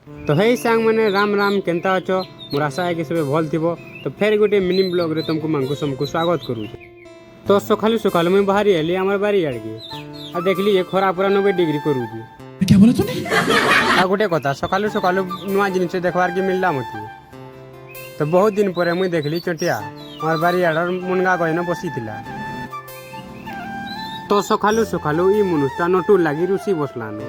तो हे सांग मैंने राम राम केनता अच्छो मोर आशा है कि सब भल थी। तो फेर गोटे मिनी ब्लॉग रे तुमको मांगू समको स्वागत करूँ। तो सकालू सकालू मुझे बाहरी हेली आम बारी आड़के आ देखली ये खरा पूरा 90 डिग्री करूँ। क्या बोला तूने? आ गोटे कथा सकालू सकालू नुआ जिन देखबार के मिलला मत। तो बहुत दिन पर मुझे देखली चटिया हमार बारी आड़ मुनगा गहन बसी थिला। तो सकालू सकालू ई मनुष्यटा नटू लगी रुसी बसलान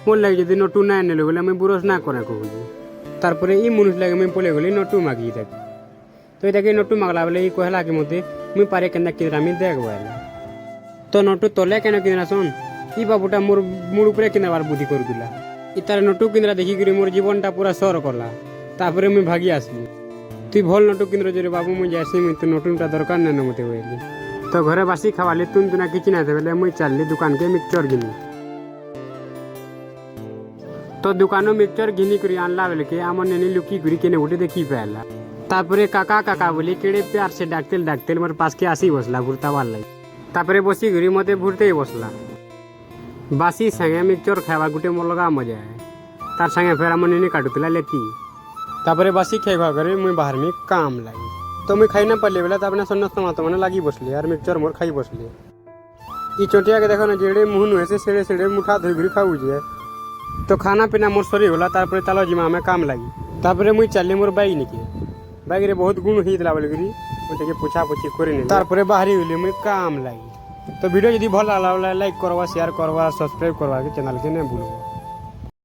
मोर लगे जब नटू ना नेल बोले मुझे बुरस ना करे कहूँ। तारपर ई मनुष्य लगे मुझे पलि गली नटू मागी देख। तो ये नटू मागला बोले कहला कि मत मुझे पारे के किना देख बोला। तो नटू तले के किना सुन ई बाबूटा मोर मुड़ उपरे किनार बुद्धि करूला। इतार नटू किंद्रा देखिक मोर जीवनटा पूरा सर कला। तापर मुझे भागी आसली तुई भल नटू किंद्र जे बाबू मुझे जासी मुझे तो नटूटा दरकार ना मत बोली। तो घरे बासी खावाली तुन तुना किची ना बोले मुझे चलली दुकान के मिक्सचर घिनी। तो दुकानों मिक्सचर घिनी कर आनला बेल के आम नेनी लुकी गुरी के गोटे देखी पाला। तापर काका काका बोली केड़े प्यार से डाकते मोर पास के आसी बसला भूरता वाल लगे। तापर बसी घुरी मत भूरते ही बसला। बासी संगे मिक्सचर खावा गोटे मोर लगा मजा है। तार संगे फेर आम नेनी काटुला लेती। तापर बासी खाइबा करे मुझे बाहर में काम लगी। तो मुझे खाई ना पड़े बोला अपने सन्नस तो मैंने लगी बसली और मिक्सचर मोर खाई बसली। ये चोटिया के देखो ना जेड़े मुँह नुहे से सेड़े सेड़े मुठा धोई घुरी खाऊ जे। तो खाना पीना मोर सरी होला तारपर तालो जिमा में काम लगी। तापर मुझे चलली मोर बैग निके बैग रे बहुत गुण होता बोलिकी मुझे पूछा पूछी कर तारपर बाहरी होली मुझे काम लगी। तो वीडियो यदि भल लगा लाइक करवा शेयर करवा सब्सक्राइब करवा के चैनल के नहीं भूलवा।